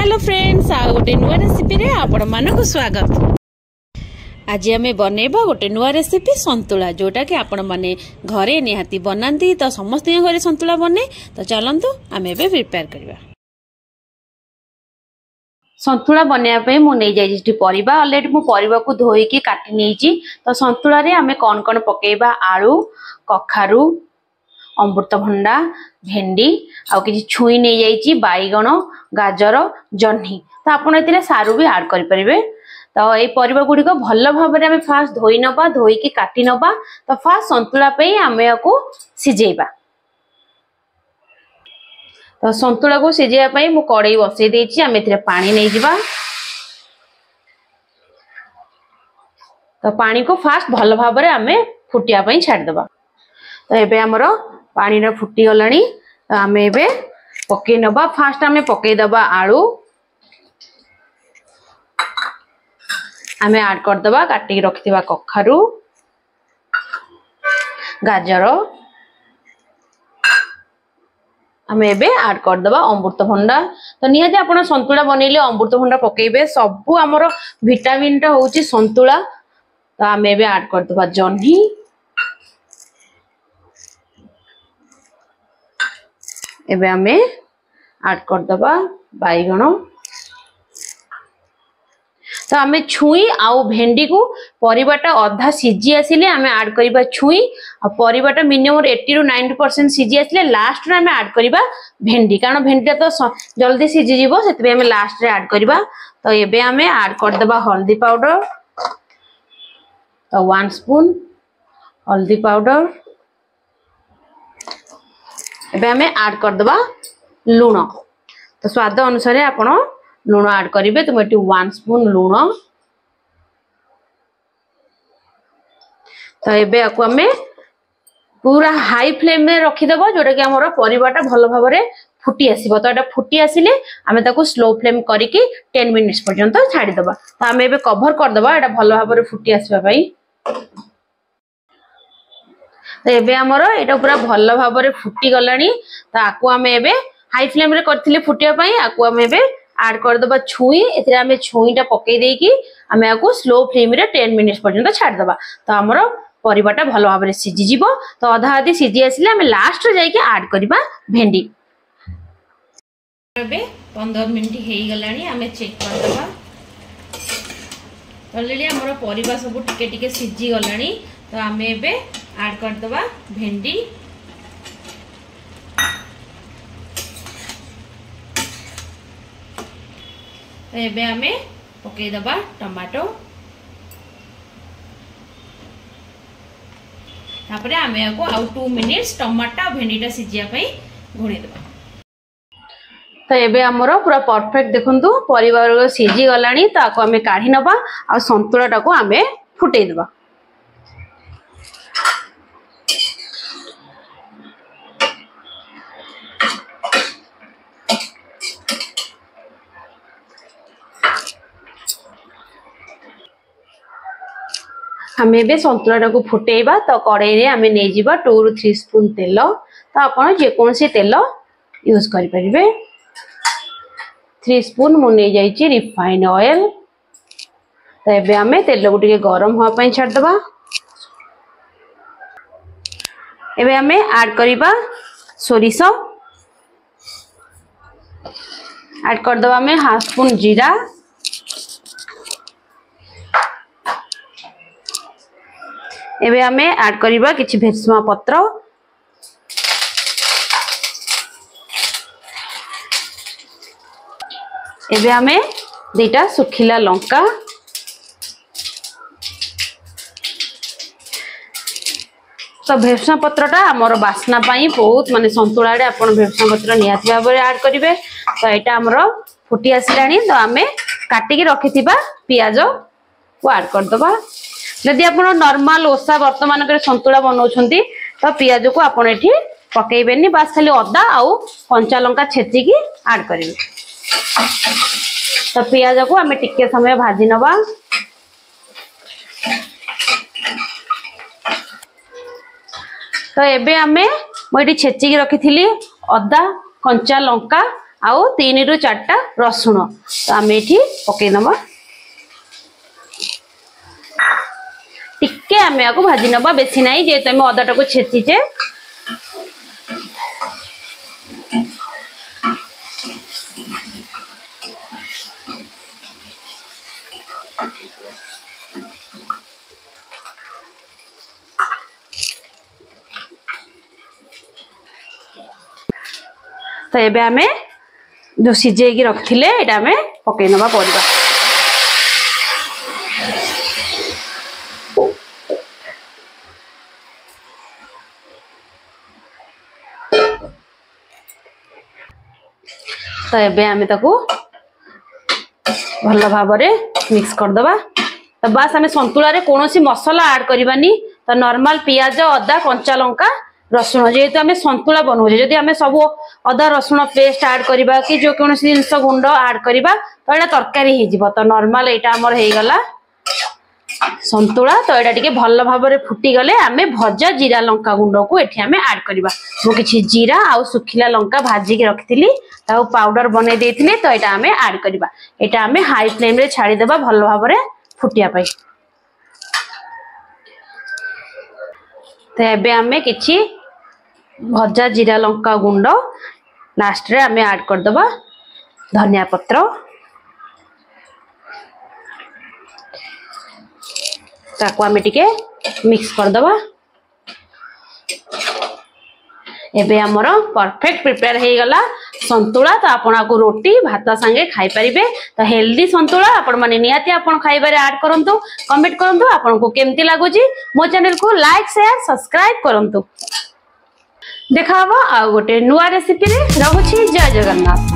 Hello friends आ गोटे नुआ recipe रे आपण मानक स्वागत। आज आम बनैबा गोटे नुआ रेसिपी संतुला जोटा कि आपण माने घरे निहाती बनाती तो समस्त घरे संतुला बने। तो चलतु आम ए प्रिपेयर करवा। संतुला बनवाई मुझे परिबा ऑलरेडी मु परिबा को धोईकी काटी नहीं। तो संतुला रे आमे कौन कौन पकेबा आलू कखारू अमृतभंडा भेंडी आउ कि छुई नहीं जाइए बैगण गाजर जह्नी। तो आपड़ ए सारू भी आड करें। तो ये परिबा गुड़िक भल भाव में फास्ट धोई नबा धोईकी काटी नबा। तो फास्ट संतुला आम या सिझेबा। तो संतुला को सिझेवाई मु कड़ाई बसई देछि। आम ए पानी नहीं जिबा। तो पानी को फास्ट भल भाव में आम फुटिया छाड़देबा। तो एबे हमर पानी रा फुटी गलानी। तो आम एबे पकई नबा। फास्ट आम पकई दबा आलू आम ऐड कर दबा काटी रखिथिबा कखारू गाजर आम एबे ऐड कर दबा अमृतभंडा। तो निहाती आपण संतुला बनैले अमृतभंडा पकेइबे। सबु हमर विटामिन टा होउची संतुला। तो आम एबे ऐड कर दबा जह्नी एबे आमे ऐड कर दबा बैगण। तो आमे छुई आउ भेंडी को परिबाटा अधा सिझी आसिले आमे ऐड करिबा छुई आ परिबाटा मिनिमम 80 to 90% सिझी आसिले लास्ट रे आमे ऐड करिबा भेंडी। कारण भेंडी तो जल्दी सिझी जिवो सेतबे आमे लास्ट रे ऐड करिबा। तो एबे आमे ऐड कर दबा हल्दी पाउडर। तो 1 स्पून हल्दी पाउडर एबे आमे ऐड कर दबा लूण। तो स्वाद अनुसार आपण लूण ऐड करिवे। तो मेटी 1 स्पून लूण। तो एबे आकु आमे पूरा हाई फ्लेम में रखी दबा जोटा कि हमर परिबाटा भलो भाव रे फुटी आसीबो। तो एटा फुटी आसिले आमे ताकू स्लो फ्लेम करिकि 10 मिनिट्स पर्यंत छाडी दबा। तो आमे एबे कवर कर दबा एटा भलो भाव रे फुटी आसीबा पई। तो एबे हमर एटा पूरा भलो भाव रे फुटी गलानी। तो आकु आमे एबे हाई फ्लेम रे करथिले फुटिया पई। आकु आमे एबे ऐड कर दबा छुई। एथिरे आमे छुईटा पकई देकी आमे आकु स्लो फ्लेम रे 10 मिनिट्स पर्यंत छाडी दबा। तो हमर परिबाटा भलो भाव रे सिझी जिवो। तो आधा आधी सिझी आसिले आमे लास्ट रे जाईके ऐड करबा भेंडी। एबे 15 मिनिट हेई गलानी आमे चेक कर दबा। ऑलरेडी हमर परिबा सब टिके टिके सिझी गलानी। तो आमे एबे ऐड कर दबा भेंडी। तो एबे आमे पकई दबा टमाटो। तापरे आमे याको आउ 2 मिनिट्स टमाटा और भेंडीटा सिझिया पई घोड़ी दबा। तो एबे हमरो पूरा परफेक्ट देखंतु परिवार सिझी गलानी। तो आको आमे काढी नबा आ संतुलाटा को आमे फुटै दबा। हमें बे संतुलाटा को फुटेबा। तो कड़ाई रे आमे नै जिबा 2 to 3 स्पून तेल। तो आपण जे कोनसी तेल यूज करि परिबे। 3 स्पून मु नै जाईची रिफाइंड ऑयल। तो एबे आमे तेल को टिके गरम होआ पई छाड दबा। एबे आमे ऐड करिबा सोरिष। ऐड कर दबा आमे 1/2 स्पून जीरा। एबे आमे ऐड करिबा किछि भेरसुआ पत्र। एबे आमे दुईटा सुखिला लंका। तो भेरसुआ पत्रटा हमर बासना पाई बहुत माने संतुला रे आपण भेरसुआ पत्र नियाती भाबरे ऐड करिवे। तो एटा हमर फुटी आसिलानी। तो आमे काटी के रखिथिबा पियाज को ऐड कर दबा। यदि आप नॉर्मल ओसा वर्तमान कर संतुला बनाउछंती तो पियाज को आपण एठी पकेइबेनी। बास खाली अदा आउ कंचा लंका छेचिकी ऐड करिवे। तो पियाज को आमे टिके समय भाजी नबा। तो एबे आमे मोइटी छेचिकी रखिथिली अदा कंचा लंका आउ 3 रु 4टा रसुण तो आम ये पकई नवा टिके आम या भाजी नवा बेसी ना जेहेतु आम अदा टाक छेचीचे तो ये आम जो सीझे रखी ये पकई नवा परिबा तो ये आम ताकू भल भाव मिक्स करदबा तो बास आम संतुला रे कौन मसला ऐड करबानी तो नॉर्मल पियाज अदा कंचा लंका रसुण जेहेतु आम संतुला बनाऊे जदि आम सब अदा रसुण पेस्ट ऐड करबा कि जो कौन जिनस गुंड ऐड करबा तो यहाँ तरकारी हो तो नॉर्मल यहाँ आमर हो गला संतुला तो यहाँ टे भल भाव फुटी गले आम भजा जीरा लंका गुंड को ये आम ऐड करबा मुझे जीरा आउ सुखिला लंका भाजिक रखी पाउडर बने देथिले तो यहाँ आम ऐड करबा यहाँ आम हाई फ्लेम रे छाड़ीदेबा भल भाव फुटिया पाई तो ये आम कि भजा जीरा लंका गुंड लास्ट रे आम ऐड करदबा धनिया पत्र ताको आम टिके मिक्स करदबा एबे हमर परफेक्ट प्रिपेयर हो गला संतुला तो आपण को रोटी भात संगे खाई परिबे तो हेल्दी संतुला आपण माने निहाती आपण खाइबारे ऐड करंतु कमेंट करंतु आपण को केमती लागुजी मो चैनल को लाइक शेयर सब्सक्राइब करंतु देखा आ गोटे नुआ रेसिपी रे रहउछि जय जगन्नाथ।